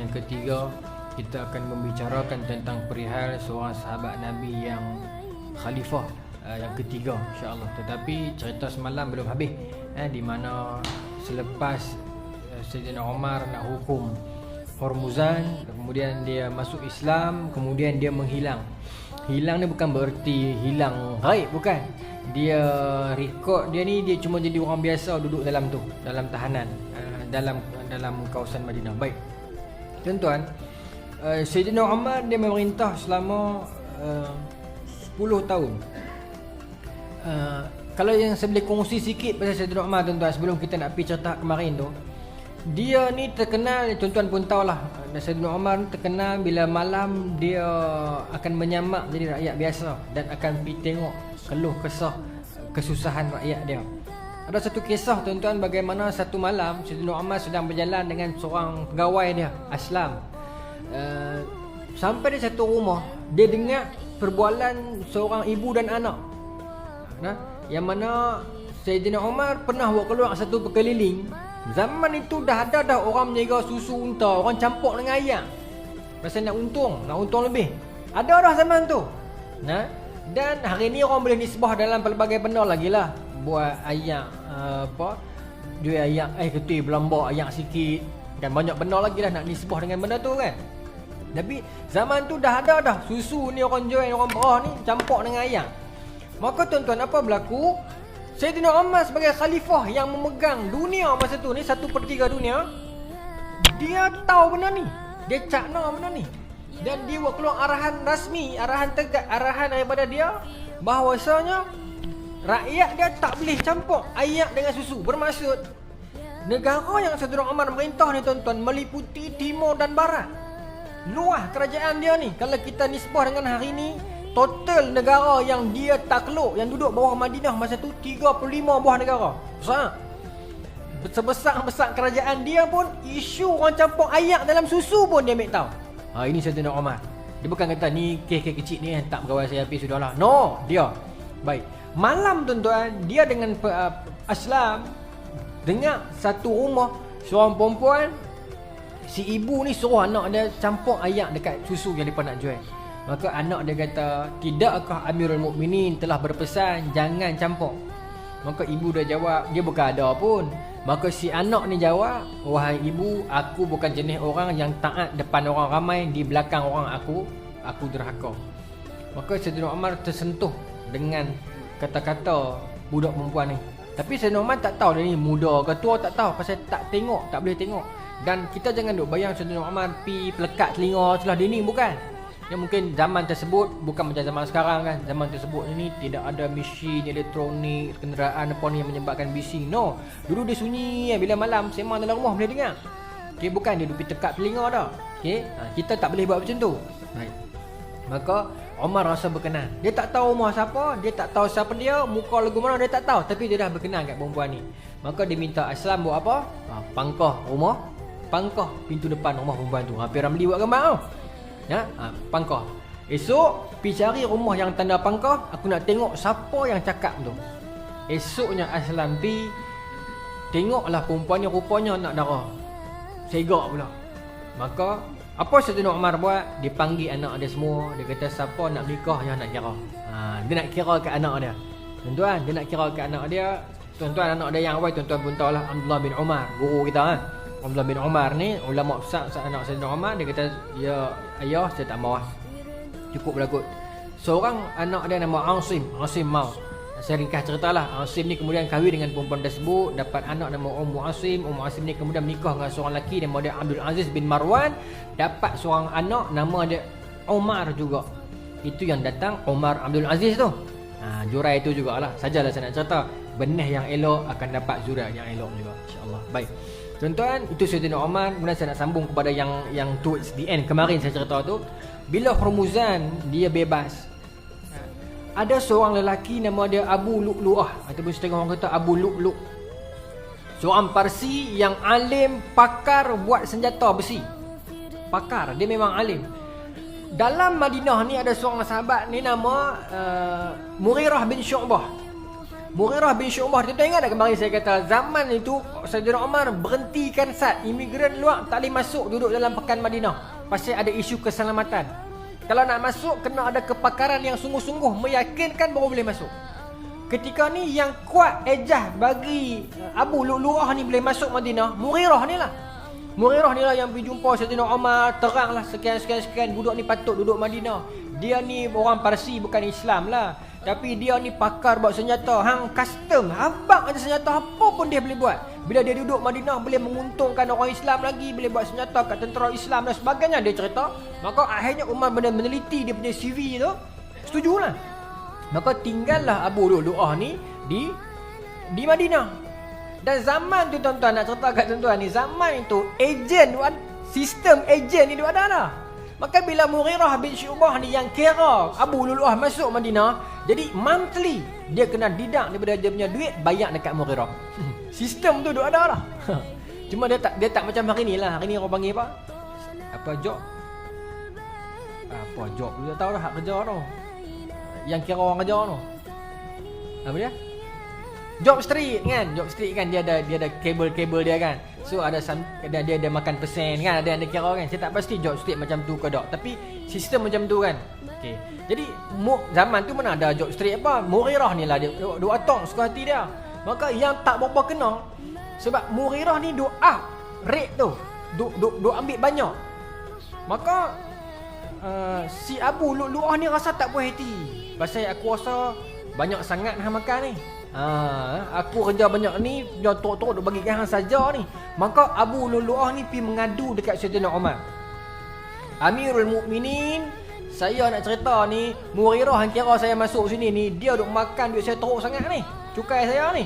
yang ketiga, kita akan membicarakan tentang perihal seorang sahabat Nabi yang khalifah yang ketiga, insya-Allah. Tetapi cerita semalam belum habis, di mana selepas Sayyidina Umar nak hukum Hormuzan, kemudian dia masuk Islam, kemudian dia menghilang. Hilang ni bukan bererti hilang gaib, bukan. Dia rekod dia ni, dia cuma jadi orang biasa duduk dalam tu, dalam tahanan, dalam kawasan Madinah. Baik, tuan-tuan, Sayyidina Umar dia memerintah selama 10 tahun. Kalau yang saya boleh kongsi sikit pasal Sayyidina Umar, tuan-tuan, sebelum kita nak pergi cerita kemarin tu, dia ni terkenal, tuan-tuan pun tahulah, Sayyidina Umar terkenal bila malam dia akan menyamak jadi rakyat biasa dan akan pergi tengok keluh kesah kesusahan rakyat dia. Ada satu kisah, tuan-tuan, bagaimana satu malam Sayyidina Umar sedang berjalan dengan seorang pegawai dia, Aslam. Sampai di satu rumah, dia dengar perbualan seorang ibu dan anak. Yang mana Sayyidina Umar pernah buat keluar satu perkeliling. Zaman itu dah ada orang menjaga susu unta, orang campur dengan ayam. Pasal nak untung lebih. Ada dah zaman tu. Dan hari ni orang boleh nisbah dalam pelbagai benda lagi lah. Buat ayam jual ayam ketul berlambak ayam sikit. Dan banyak benda lagi lah nak nisbah dengan benda tu kan. Tapi zaman tu dah ada dah susu ni orang jual, orang berah ni campur dengan ayam. Maka tuan-tuan, apa berlaku? Sayyidina Umar sebagai khalifah yang memegang dunia masa tu ni, 1/3 dunia, dia tahu benda ni, dia cakna benda ni, dan dia buat keluar arahan rasmi, arahan tegak, arahan daripada dia bahawasanya rakyat dia tak boleh campur air dengan susu. Bermaksud negara yang Sayyidina Umar merintah ni, tuan-tuan, meliputi timur dan barat. Luas kerajaan dia ni, kalau kita nisbah dengan hari ni, total negara yang dia takluk, yang duduk bawah Madinah masa tu 35 buah negara. Besar. Sebesar-besar kerajaan dia pun, isu orang campur air dalam susu pun dia ambil tahu. Ini Sayyidina Umar. Dia bukan kata ni kes-kes kecil ni tak bergawai saya habis sudahlah. No, dia. Baik. Malam, tuan-tuan, dia dengan Aslam dengar satu rumah seorang perempuan, si ibu ni suruh anak dia campur air dekat susu yang depa nak jual. Maka anak dia kata, tidakkah Amirul Mukminin telah berpesan jangan campur? Maka ibu dia jawab, dia bukan ada pun. Maka si anak ni jawab, wahai ibu, aku bukan jenis orang yang taat depan orang ramai, di belakang orang aku derhaka. Maka Sayyidina Umar tersentuh dengan kata-kata budak perempuan ni. Tapi Sayyidina Umar tak tahu dia ni muda ke tua, tak tahu, pasal tak boleh tengok. Dan kita jangan duk bayang Sayyidina Umar pi pelekat telinga celah dinding, bukan. Yang mungkin zaman tersebut bukan macam zaman sekarang kan. Zaman tersebut ini tidak ada mesin elektronik, kenderaan apa ni yang menyebabkan bising. No, dulu dia sunyi bila malam sembang dalam rumah boleh dengar. Okey, bukan dia duk pi tekat telinga dah. Okey, kita tak boleh buat macam tu. Baik. Maka Umar rasa berkenan. Dia tak tahu rumah siapa, dia tak tahu siapa dia, muka lagu mana dia tak tahu, tapi dia dah berkenan kat perempuan ni. Maka dia minta Aslam buat apa? Pangkah pintu depan rumah perempuan tu. Hampir Ramli buat gambar tau. Pangkah. Esok pergi cari rumah yang tanda pangkah, aku nak tengok siapa yang cakap tu. Esoknya Aslam pergi, tengoklah perempuan ni rupanya nak darah. Segak pula. Maka apa Sayyidina Umar buat? Dia panggil anak dia semua. Dia kata siapa nak nikah yang nak kira. Dia nak kira ke anak dia. Tuan-tuan, dia nak kira ke anak dia. Tuan-tuan, anak dia yang awal, tuan-tuan pun tahulah, Abdullah bin Umar, guru kita Abdullah bin Umar ni ulama besar anak Sayyidina Umar. Dia kata, ya ayah, saya tak mahu, cukup berlaku. Seorang anak dia nama Asim mau. Saya ringkas ceritalah. Asim ni kemudian kahwin dengan perempuan tersebut, dapat anak nama Ummu Asim. Ummu Asim ni kemudian menikah dengan seorang lelaki nama dia Abdul Aziz bin Marwan, dapat seorang anak nama dia Umar juga. Itu yang datang Umar Abdul Aziz tu. Jurai itu jugalah. Sajalah saya nak cerita, benih yang elok akan dapat zurai yang elok juga, insya-Allah. Baik. Tuan-tuan, itu Sayyidina Umar. Kemudian saya nak sambung kepada yang towards the end kemarin saya cerita tu. Bila Hormuzan dia bebas, ada seorang lelaki nama dia Abu Lu'lu'ah, ataupun setengah orang kata Abu Lu'lu'. Seorang Parsi yang alim, pakar buat senjata besi. Pakar, dia memang alim. Dalam Madinah ni ada seorang sahabat ni nama Mughirah bin Syu'bah. Mughirah bin Syu'bah, kita ingat tak kemarin saya kata zaman itu Saidina Umar berhentikan sat imigran luar tak boleh masuk duduk dalam pekan Madinah pasal ada isu keselamatan. Kalau nak masuk kena ada kepakaran yang sungguh-sungguh meyakinkan baru boleh masuk. Ketika ni yang kuat ejah bagi Abu Lu'lu'ah ni boleh masuk Madinah, Mughirah ni lah. Mughirah ni lah yang pergi jumpa Saidina Umar, teranglah sekian budak ni patut duduk Madinah. Dia ni orang Parsi bukan Islam lah, tapi dia ni pakar buat senjata, hang custom, abang ada senjata apa pun dia boleh buat. Bila dia duduk Madinah boleh menguntungkan orang Islam lagi, boleh buat senjata kat tentera Islam dan sebagainya, dia cerita. Maka akhirnya Umar benar meneliti dia punya CV tu, setujulah. Maka tinggallah Abu Lu'lu'ah ni di Madinah. Dan zaman tu tuan-tuan, nak cerita kat tuan-tuan ni, zaman itu ejen, sistem ejen ni dia ada dah. Maka bila Mughirah bin Syu'bah ni yang kira Abu Lu'lu'ah masuk Madinah, jadi monthly dia kena didak daripada dia punya duit bayar dekat Mughirah. Sistem tu dia ada dah. Cuma dia tak macam hari ni lah. Hari ni orang panggil apa? Apa job? Apa job? Dia tahu dah hak kerja tu. Yang kira orang kerja tu. Apa dia? Job street kan, job street kan dia ada kabel-kabel dia kan. So dia ada makan persen kan, ada yang dia kira kan. Saya tak pasti job street macam tu ke tak, tapi sistem macam tu kan. Okey. Jadi zaman tu mana ada job street apa? Mughirah ni lah dia atong suka hati dia. Maka yang tak berapa kena sebab Mughirah ni doa rate tu. Duk ambil banyak. Maka si Abu Lu'lu'ah ni rasa tak puas hati. Pasal aku rasa banyak sangat hang makan ni. Aku kerja banyak ni, dia tok-tok duk bagi hang saja ni. Maka Abu Lu'lu'ah ni pergi mengadu dekat Saidina Umar. Amirul Mukminin, saya nak cerita ni, Mughirah hang kira saya masuk sini ni, dia duk makan duit saya teruk sangat ni, cukai saya ni.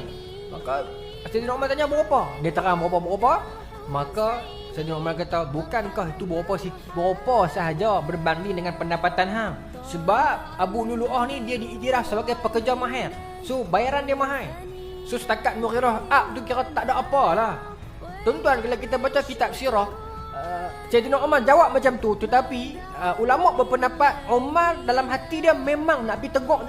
Maka Saidina Umar tanya berapa? Dia terang berapa. Maka Saidina Umar kata, bukankah itu berapa sahaja berbanding dengan pendapatan hang? Sebab Abu Lu'lu'ah ni dia diiktiraf sebagai pekerja mahir. So bayaran dia mahal. So setakat Mughirah tu kira tak ada apalah. Tuan-tuan, kalau kita baca kitab sirah, Saidina Umar jawab macam tu, tetapi ulama berpendapat Umar dalam hati dia memang nak pergi tegur